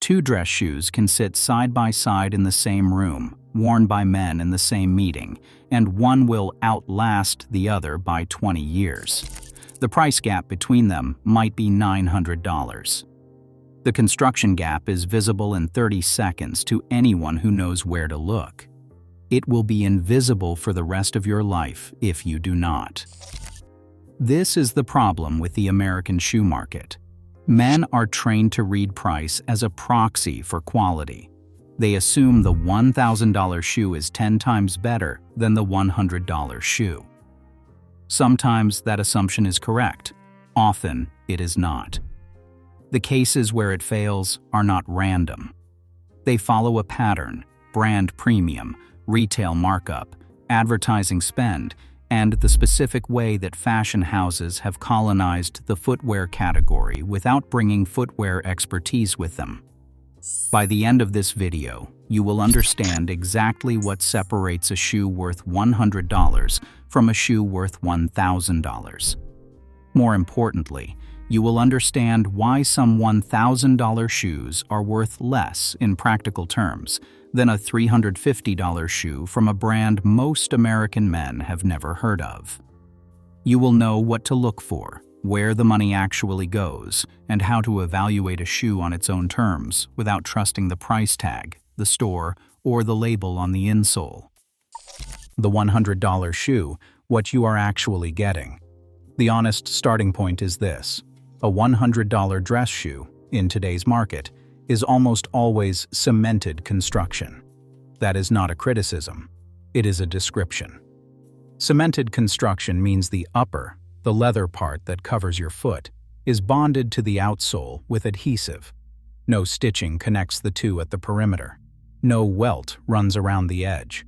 Two dress shoes can sit side by side in the same room, worn by men in the same meeting, and one will outlast the other by 20 years. The price gap between them might be $900. The construction gap is visible in 30 seconds to anyone who knows where to look. It will be invisible for the rest of your life if you do not. This is the problem with the American shoe market. Men are trained to read price as a proxy for quality. They assume the $1,000 shoe is 10 times better than the $100 shoe. Sometimes that assumption is correct. Often it is not. The cases where it fails are not random. They follow a pattern: brand premium, retail markup, advertising spend, and the specific way that fashion houses have colonized the footwear category without bringing footwear expertise with them. By the end of this video, you will understand exactly what separates a shoe worth $100 from a shoe worth $1,000. More importantly, you will understand why some $1,000 shoes are worth less in practical terms than a $350 shoe from a brand most American men have never heard of. You will know what to look for, where the money actually goes, and how to evaluate a shoe on its own terms without trusting the price tag, the store, or the label on the insole. The $100 shoe, what you are actually getting. The honest starting point is this: a $100 dress shoe, in today's market, is almost always cemented construction. That is not a criticism. It is a description. Cemented construction means the upper, the leather part that covers your foot, is bonded to the outsole with adhesive. No stitching connects the two at the perimeter. No welt runs around the edge.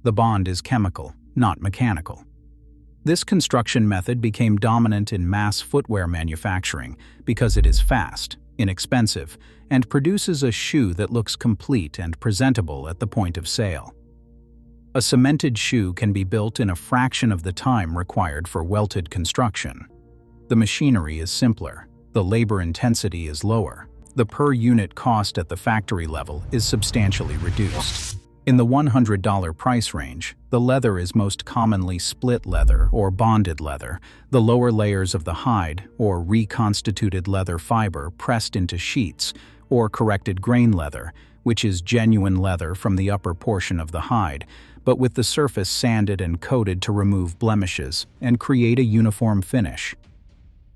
The bond is chemical, not mechanical. This construction method became dominant in mass footwear manufacturing because it is fast, inexpensive, and produces a shoe that looks complete and presentable at the point of sale. A cemented shoe can be built in a fraction of the time required for welted construction. The machinery is simpler, the labor intensity is lower, the per-unit cost at the factory level is substantially reduced. In the $100 price range, the leather is most commonly split leather or bonded leather, the lower layers of the hide or reconstituted leather fiber pressed into sheets, or corrected grain leather, which is genuine leather from the upper portion of the hide, but with the surface sanded and coated to remove blemishes and create a uniform finish.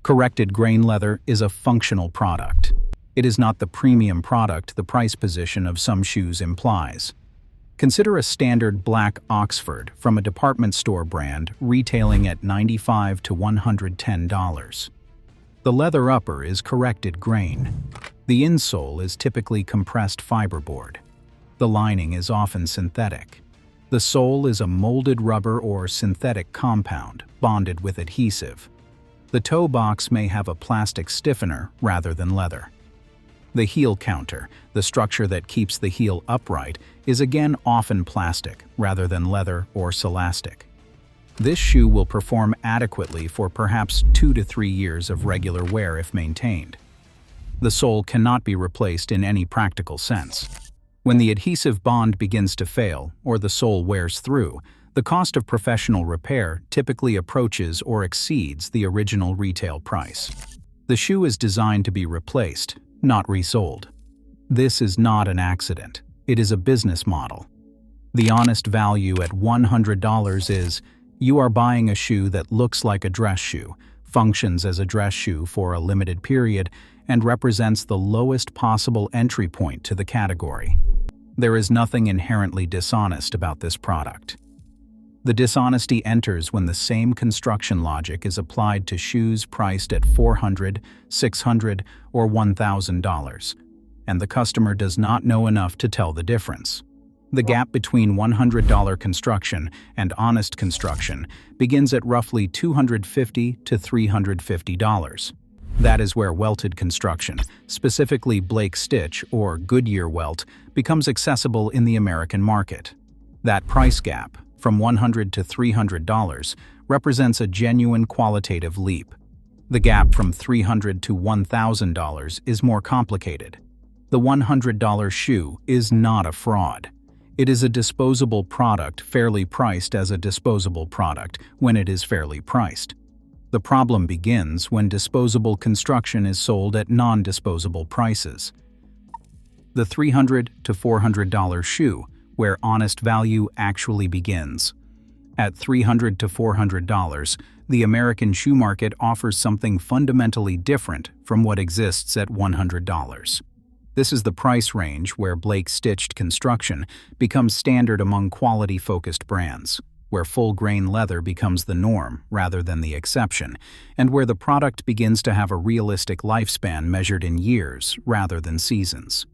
Corrected grain leather is a functional product. It is not the premium product the price position of some shoes implies. Consider a standard black Oxford from a department store brand retailing at $95 to $110. The leather upper is corrected grain. The insole is typically compressed fiberboard. The lining is often synthetic. The sole is a molded rubber or synthetic compound bonded with adhesive. The toe box may have a plastic stiffener rather than leather. The heel counter, the structure that keeps the heel upright, is again often plastic rather than leather or celastic. This shoe will perform adequately for perhaps 2 to 3 years of regular wear if maintained. The sole cannot be replaced in any practical sense. When the adhesive bond begins to fail or the sole wears through, the cost of professional repair typically approaches or exceeds the original retail price. The shoe is designed to be replaced, not resold. This is not an accident. It is a business model. The honest value at $100 is, you are buying a shoe that looks like a dress shoe, functions as a dress shoe for a limited period, and represents the lowest possible entry point to the category. There is nothing inherently dishonest about this product. The dishonesty enters when the same construction logic is applied to shoes priced at $400, $600, or $1,000, and the customer does not know enough to tell the difference. The gap between $100 construction and honest construction begins at roughly $250 to $350. That is where welted construction, specifically Blake stitch or Goodyear-welt, becomes accessible in the American market. That price gap, from $100 to $300, represents a genuine qualitative leap. The gap from $300 to $1,000 is more complicated. The $100 shoe is not a fraud. It is a disposable product fairly priced as a disposable product when it is fairly priced. The problem begins when disposable construction is sold at non-disposable prices. The $300 to $400 shoe, where honest value actually begins. At $300 to $400, the American shoe market offers something fundamentally different from what exists at $100. This is the price range where Blake-stitched construction becomes standard among quality-focused brands, where full-grain leather becomes the norm rather than the exception, and where the product begins to have a realistic lifespan measured in years rather than seasons.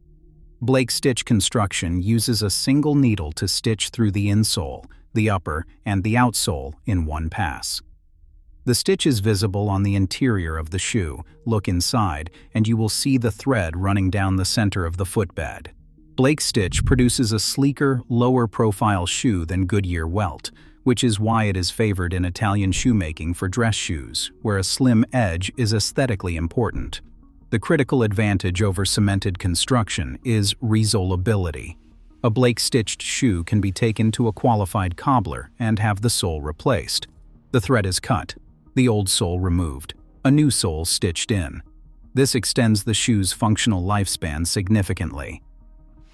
Blake-stitch construction uses a single needle to stitch through the insole, the upper, and the outsole in one pass. The stitch is visible on the interior of the shoe. Look inside, and you will see the thread running down the center of the footbed. Blake-stitch produces a sleeker, lower-profile shoe than Goodyear-welted, which is why it is favored in Italian shoemaking for dress shoes, where a slim edge is aesthetically important. The critical advantage over cemented construction is resolability. A Blake-stitched shoe can be taken to a qualified cobbler and have the sole replaced. The thread is cut, the old sole removed, a new sole stitched in. This extends the shoe's functional lifespan significantly.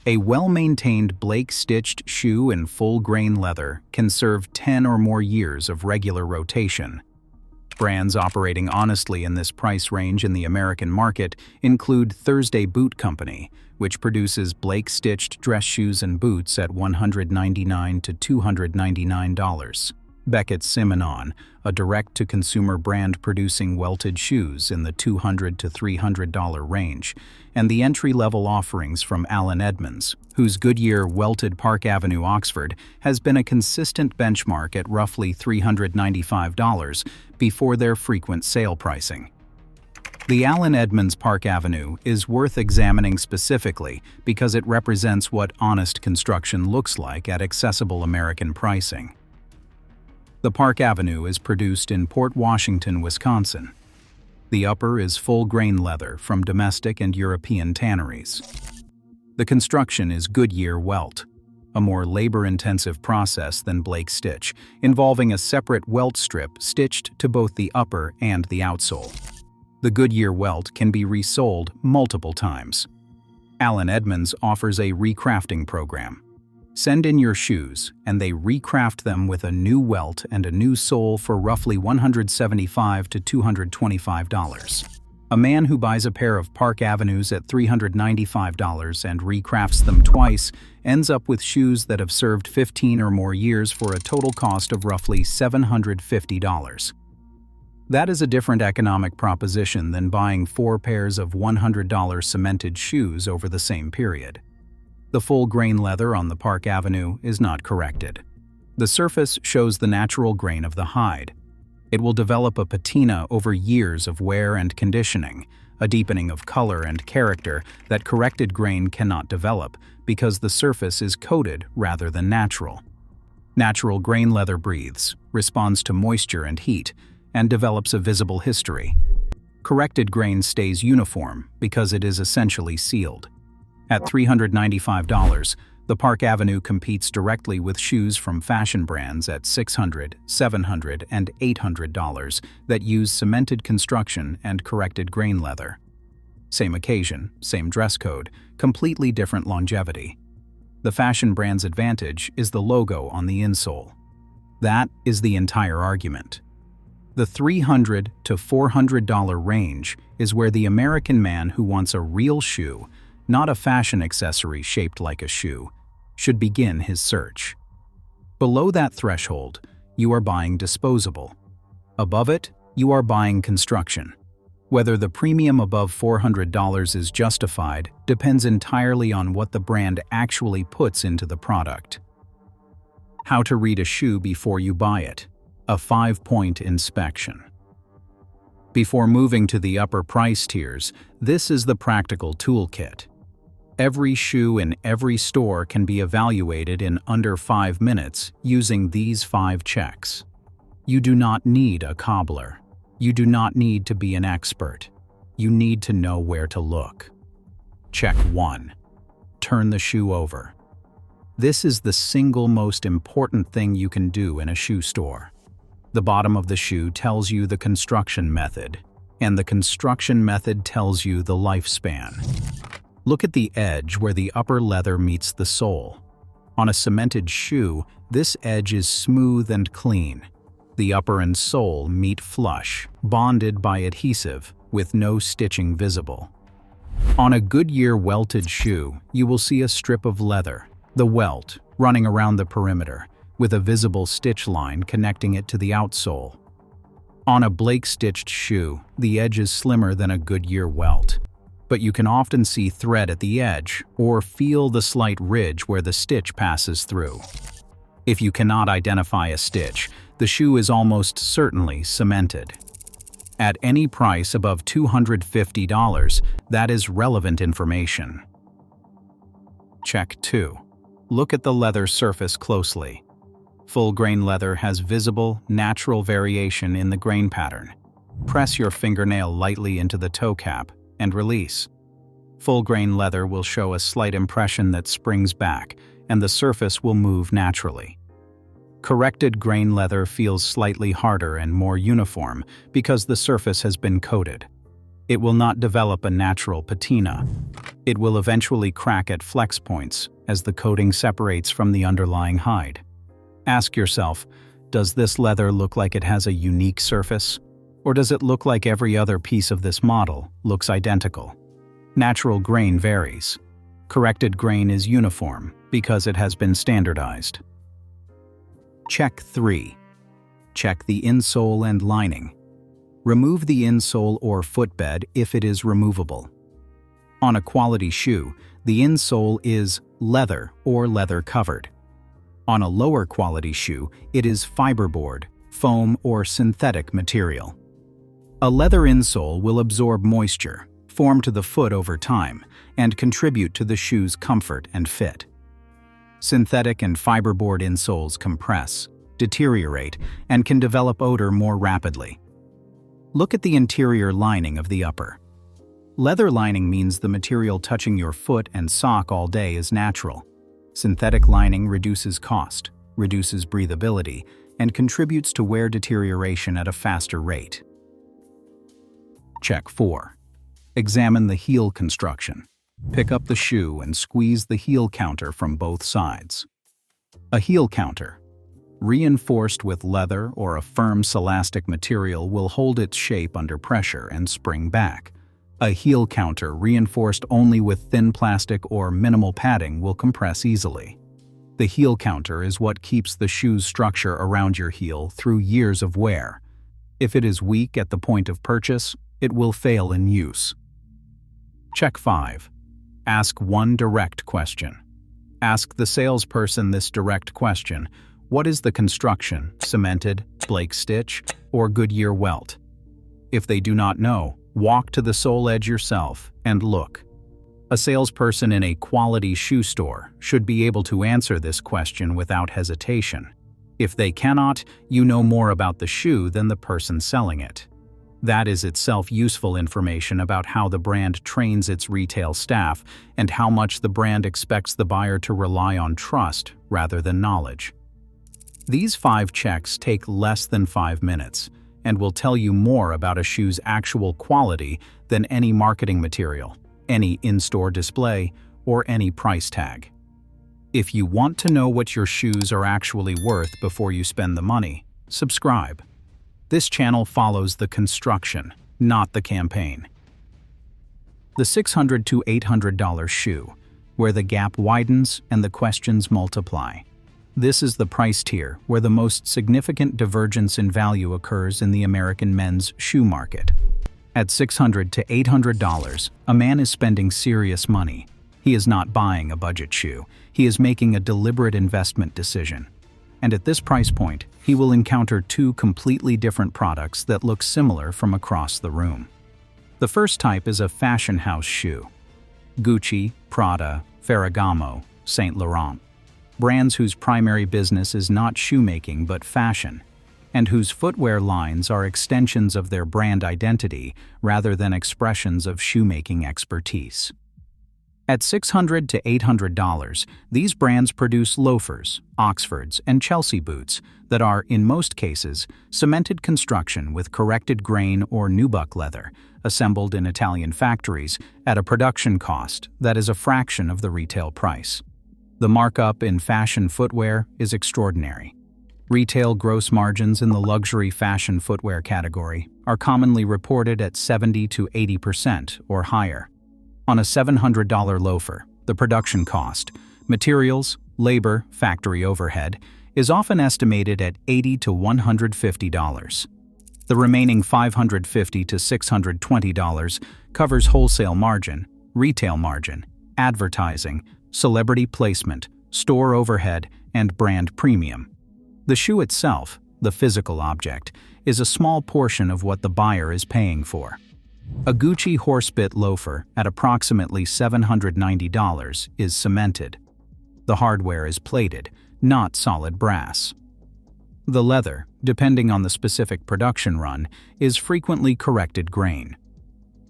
A well-maintained Blake-stitched shoe in full-grain leather can serve 10 or more years of regular rotation. Brands operating honestly in this price range in the American market include Thursday Boot Company, which produces Blake-stitched dress shoes and boots at $199 to $299. Beckett Simonon, a direct-to-consumer brand producing welted shoes in the $200 to $300 range, and the entry-level offerings from Alden Edmonds, whose Goodyear-welted Park Avenue Oxford has been a consistent benchmark at roughly $395 before their frequent sale pricing. The Alden Edmonds Park Avenue is worth examining specifically because it represents what honest construction looks like at accessible American pricing. The Park Avenue is produced in Port Washington, Wisconsin. The upper is full-grain leather from domestic and European tanneries. The construction is Goodyear-welted, a more labor-intensive process than Blake-stitch, involving a separate welt strip stitched to both the upper and the outsole. The Goodyear-welted can be resoled multiple times. Alden Edmonds offers a recrafting program. Send in your shoes, and they recraft them with a new welt and a new sole for roughly $175 to $225. A man who buys a pair of Park Avenues at $395 and recrafts them twice ends up with shoes that have served 15 or more years for a total cost of roughly $750. That is a different economic proposition than buying 4 pairs of $100 cemented shoes over the same period. The full-grain leather on the Park Avenue is not corrected. The surface shows the natural grain of the hide. It will develop a patina over years of wear and conditioning, a deepening of color and character that corrected grain cannot develop because the surface is coated rather than natural. Natural grain leather breathes, responds to moisture and heat, and develops a visible history. Corrected grain stays uniform because it is essentially sealed. At $395, the Park Avenue competes directly with shoes from fashion brands at $600, $700, and $800 that use cemented construction and corrected grain leather. Same occasion, same dress code, completely different longevity. The fashion brand's advantage is the logo on the insole. That is the entire argument. The $300 to $400 range is where the American man who wants a real shoe, not a fashion accessory shaped like a shoe, should begin his search. Below that threshold, you are buying disposable. Above it, you are buying construction. Whether the premium above $400 is justified depends entirely on what the brand actually puts into the product. How to read a shoe before you buy it. A 5-point inspection. Before moving to the upper price tiers, this is the practical toolkit. Every shoe in every store can be evaluated in under 5 minutes using these 5 checks. You do not need a cobbler. You do not need to be an expert. You need to know where to look. Check 1. Turn the shoe over. This is the single most important thing you can do in a shoe store. The bottom of the shoe tells you the construction method, and the construction method tells you the lifespan. Look at the edge where the upper leather meets the sole. On a cemented shoe, this edge is smooth and clean. The upper and sole meet flush, bonded by adhesive, with no stitching visible. On a Goodyear-welted shoe, you will see a strip of leather, the welt, running around the perimeter, with a visible stitch line connecting it to the outsole. On a Blake-stitched shoe, the edge is slimmer than a Goodyear welt, but you can often see thread at the edge or feel the slight ridge where the stitch passes through. If you cannot identify a stitch, the shoe is almost certainly cemented. At any price above $250, that is relevant information. Check 2. Look at the leather surface closely. Full-grain leather has visible, natural variation in the grain pattern. Press your fingernail lightly into the toe cap and release. Full-grain leather will show a slight impression that springs back, and the surface will move naturally. Corrected grain leather feels slightly harder and more uniform because the surface has been coated. It will not develop a natural patina. It will eventually crack at flex points as the coating separates from the underlying hide. Ask yourself, does this leather look like it has a unique surface? Or does it look like every other piece of this model looks identical? Natural grain varies. Corrected grain is uniform because it has been standardized. Check 3. Check the insole and lining. Remove the insole or footbed if it is removable. On a quality shoe, the insole is leather or leather covered. On a lower quality shoe, it is fiberboard, foam, or synthetic material. A leather insole will absorb moisture, form to the foot over time, and contribute to the shoe's comfort and fit. Synthetic and fiberboard insoles compress, deteriorate, and can develop odor more rapidly. Look at the interior lining of the upper. Leather lining means the material touching your foot and sock all day is natural. Synthetic lining reduces cost, reduces breathability, and contributes to wear deterioration at a faster rate. Check 4. Examine the heel construction. Pick up the shoe and squeeze the heel counter from both sides. A heel counter, reinforced with leather or a firm celastic material, will hold its shape under pressure and spring back. A heel counter reinforced only with thin plastic or minimal padding will compress easily. The heel counter is what keeps the shoe's structure around your heel through years of wear. If it is weak at the point of purchase, it will fail in use. Check 5. Ask one direct question. Ask the salesperson this direct question: what is the construction, cemented, Blake stitch, or Goodyear welt? If they do not know, walk to the sole edge yourself and look. A salesperson in a quality shoe store should be able to answer this question without hesitation. If they cannot, you know more about the shoe than the person selling it. That is itself useful information about how the brand trains its retail staff and how much the brand expects the buyer to rely on trust rather than knowledge. These 5 checks take less than 5 minutes and will tell you more about a shoe's actual quality than any marketing material, any in-store display, or any price tag. If you want to know what your shoes are actually worth before you spend the money, subscribe. This channel follows the construction, not the campaign. The $600 to $800 shoe, where the gap widens and the questions multiply. This is the price tier where the most significant divergence in value occurs in the American men's shoe market. At $600 to $800, a man is spending serious money. He is not buying a budget shoe. He is making a deliberate investment decision. And at this price point, he will encounter 2 completely different products that look similar from across the room. The first type is a fashion house shoe. Gucci, Prada, Ferragamo, Saint Laurent. Brands whose primary business is not shoemaking but fashion, and whose footwear lines are extensions of their brand identity rather than expressions of shoemaking expertise. At $600 to $800, these brands produce loafers, Oxfords, and Chelsea boots that are, in most cases, cemented construction with corrected grain or nubuck leather, assembled in Italian factories at a production cost that is a fraction of the retail price. The markup in fashion footwear is extraordinary. Retail gross margins in the luxury fashion footwear category are commonly reported at 70 to 80% or higher. On a $700 loafer, the production cost, materials, labor, factory overhead, is often estimated at $80 to $150. The remaining $550 to $620 covers wholesale margin, retail margin, advertising, celebrity placement, store overhead, and brand premium. The shoe itself, the physical object, is a small portion of what the buyer is paying for. A Gucci horsebit loafer at approximately $790 is cemented. The hardware is plated, not solid brass. The leather, depending on the specific production run, is frequently corrected grain.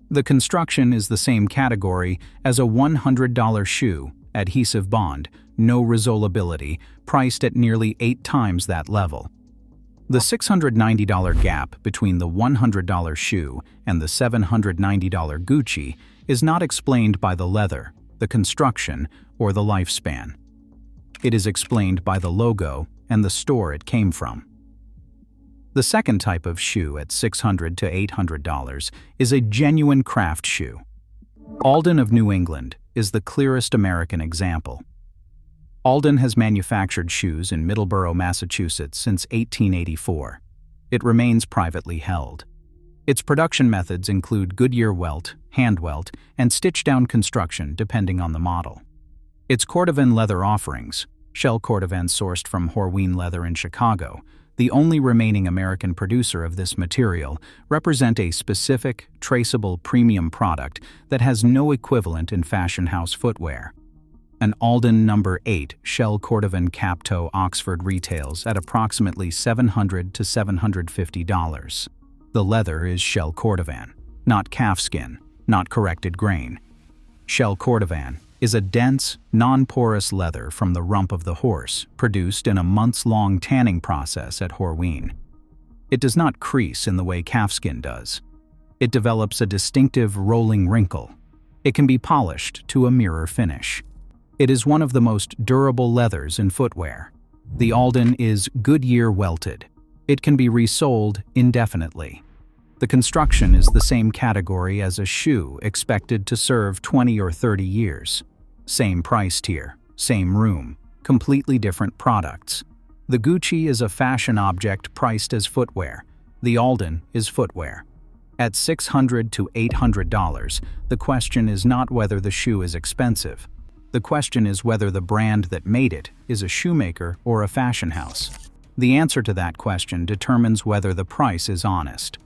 The construction is the same category as a $100 shoe, adhesive bond, no resolability, priced at nearly 8 times that level. The $690 gap between the $100 shoe and the $790 Gucci is not explained by the leather, the construction, or the lifespan. It is explained by the logo and the store it came from. The second type of shoe at $600 to $800 is a genuine craft shoe. Alden of New England is the clearest American example. Alden has manufactured shoes in Middleborough, Massachusetts since 1884. It remains privately held. Its production methods include Goodyear-welt, hand-welt, and stitch-down construction depending on the model. Its cordovan leather offerings, shell cordovan sourced from Horween Leather in Chicago, the only remaining American producer of this material, represent a specific, traceable premium product that has no equivalent in fashion house footwear. An Alden No. 8 shell cordovan cap-toe Oxford retails at approximately $700 to $750. The leather is shell cordovan, not calfskin, not corrected grain. Shell cordovan is a dense, non-porous leather from the rump of the horse, produced in a months-long tanning process at Horween. It does not crease in the way calfskin does. It develops a distinctive rolling wrinkle. It can be polished to a mirror finish. It is one of the most durable leathers in footwear. The Alden is Goodyear-welted. It can be resoled indefinitely. The construction is the same category as a shoe expected to serve 20 or 30 years. Same price tier, same room, completely different products. The Gucci is a fashion object priced as footwear. The Alden is footwear. At $600 to $800, the question is not whether the shoe is expensive. The question is whether the brand that made it is a shoemaker or a fashion house. The answer to that question determines whether the price is honest.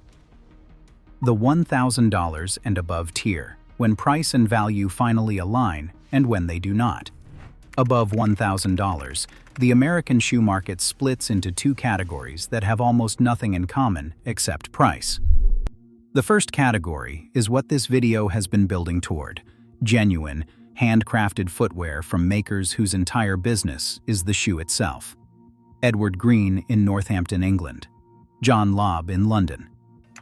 The $1,000 and above tier, when price and value finally align and when they do not. Above $1,000, the American shoe market splits into two categories that have almost nothing in common except price. The first category is what this video has been building toward: genuine, handcrafted footwear from makers whose entire business is the shoe itself. Edward Green in Northampton, England. John Lobb in London.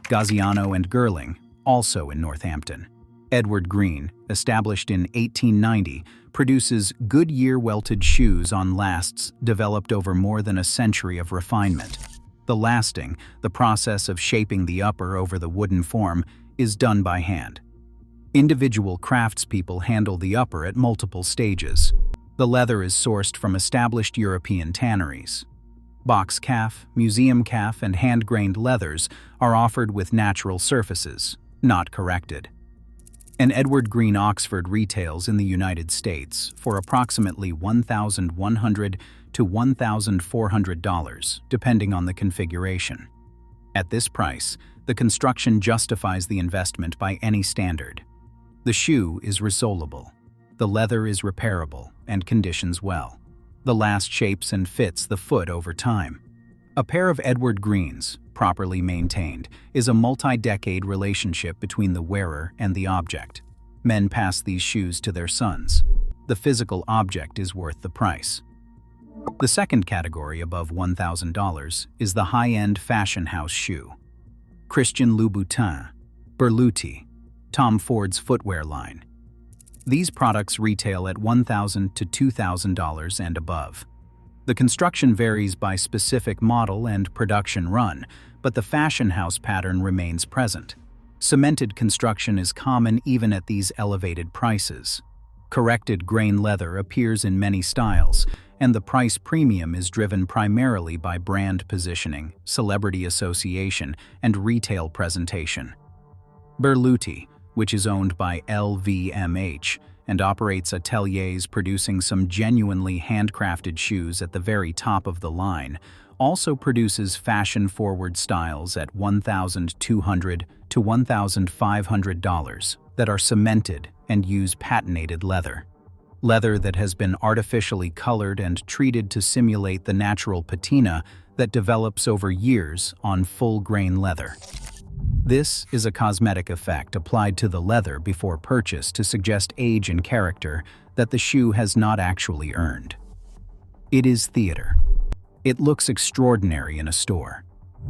Gaziano and Girling, also in Northampton. Edward Green, established in 1890, produces Goodyear-welted shoes on lasts developed over more than a century of refinement. The lasting, the process of shaping the upper over the wooden form, is done by hand. Individual craftspeople handle the upper at multiple stages. The leather is sourced from established European tanneries. Box calf, museum calf, and hand-grained leathers are offered with natural surfaces, not corrected. An Edward Green Oxford retails in the United States for approximately $1,100 to $1,400, depending on the configuration. At this price, the construction justifies the investment by any standard. The shoe is resolable. The leather is repairable and conditions well. The last shapes and fits the foot over time. A pair of Edward Greens, properly maintained, is a multi-decade relationship between the wearer and the object. Men pass these shoes to their sons. The physical object is worth the price. The second category above $1,000 is the high-end fashion house shoe. Christian Louboutin, Berluti, Tom Ford's footwear line. These products retail at $1,000 to $2,000 and above. The construction varies by specific model and production run, but the fashion house pattern remains present. Cemented construction is common even at these elevated prices. Corrected grain leather appears in many styles, and the price premium is driven primarily by brand positioning, celebrity association, and retail presentation. Berluti, which is owned by LVMH and operates ateliers producing some genuinely handcrafted shoes at the very top of the line, also produces fashion-forward styles at $1,200 to $1,500 that are cemented and use patinated leather. Leather that has been artificially colored and treated to simulate the natural patina that develops over years on full-grain leather. This is a cosmetic effect applied to the leather before purchase to suggest age and character that the shoe has not actually earned. It is theater. It looks extraordinary in a store.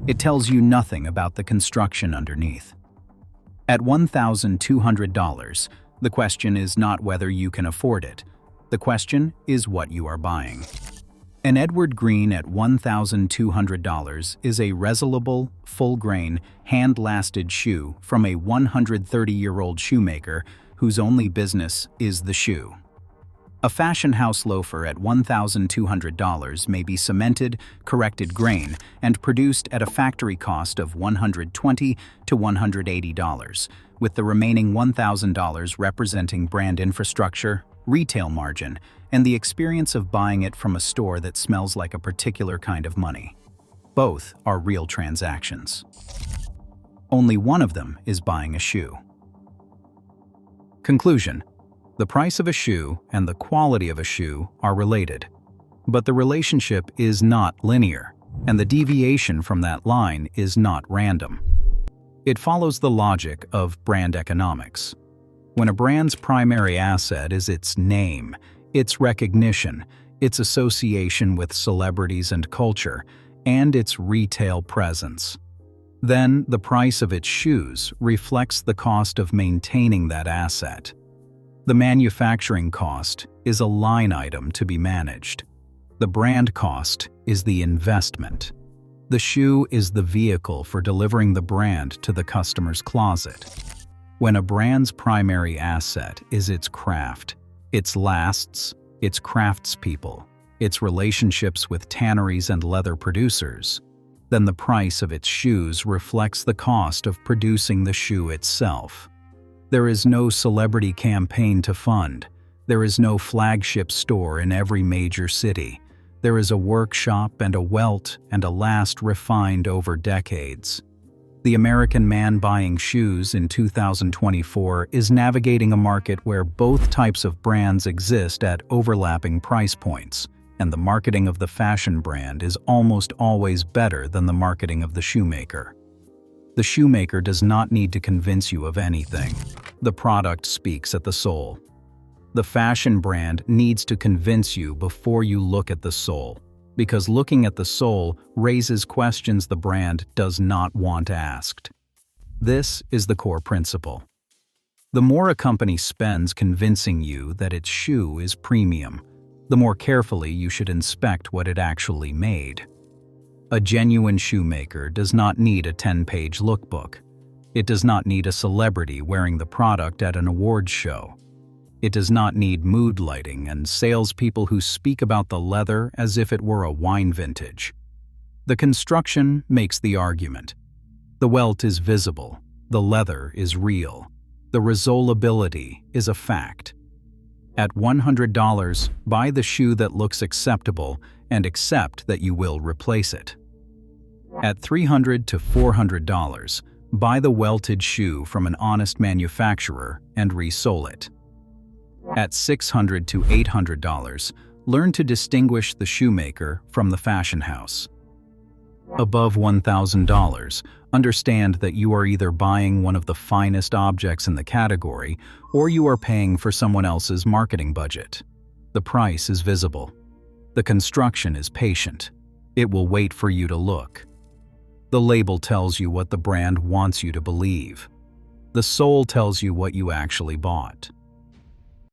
It tells you nothing about the construction underneath. At $1,200, the question is not whether you can afford it. The question is what you are buying. An Edward Green at $1,200 is a resolable, full-grain, hand-lasted shoe from a 130-year-old shoemaker whose only business is the shoe. A fashion house loafer at $1,200 may be cemented, corrected grain, and produced at a factory cost of $120 to $180, with the remaining $1,000 representing brand infrastructure, retail margin, and the experience of buying it from a store that smells like a particular kind of money. Both are real transactions. Only one of them is buying a shoe. Conclusion: the price of a shoe and the quality of a shoe are related, but the relationship is not linear, and the deviation from that line is not random. It follows the logic of brand economics. When a brand's primary asset is its name, its recognition, its association with celebrities and culture, and its retail presence, then the price of its shoes reflects the cost of maintaining that asset. The manufacturing cost is a line item to be managed. The brand cost is the investment. The shoe is the vehicle for delivering the brand to the customer's closet. When a brand's primary asset is its craft, its lasts, its craftspeople, its relationships with tanneries and leather producers, then the price of its shoes reflects the cost of producing the shoe itself. There is no celebrity campaign to fund. There is no flagship store in every major city. There is a workshop and a welt and a last refined over decades. The American man buying shoes in 2024 is navigating a market where both types of brands exist at overlapping price points, and the marketing of the fashion brand is almost always better than the marketing of the shoemaker. The shoemaker does not need to convince you of anything. The product speaks at the soul. The fashion brand needs to convince you before you look at the soul, because looking at the soul raises questions the brand does not want asked. This is the core principle. The more a company spends convincing you that its shoe is premium, the more carefully you should inspect what it actually made. A genuine shoemaker does not need a 10-page lookbook. It does not need a celebrity wearing the product at an awards show. It does not need mood lighting and salespeople who speak about the leather as if it were a wine vintage. The construction makes the argument. The welt is visible. The leather is real. The resolability is a fact. At $100, buy the shoe that looks acceptable and accept that you will replace it. At $300 to $400, buy the welted shoe from an honest manufacturer and resole it. At $600 to $800, learn to distinguish the shoemaker from the fashion house. Above $1,000, Understand that you are either buying one of the finest objects in the category, or you are paying for someone else's marketing budget. The price is visible. The construction is patient. It will wait for you to look. The label tells you what the brand wants you to believe. The sole tells you what you actually bought.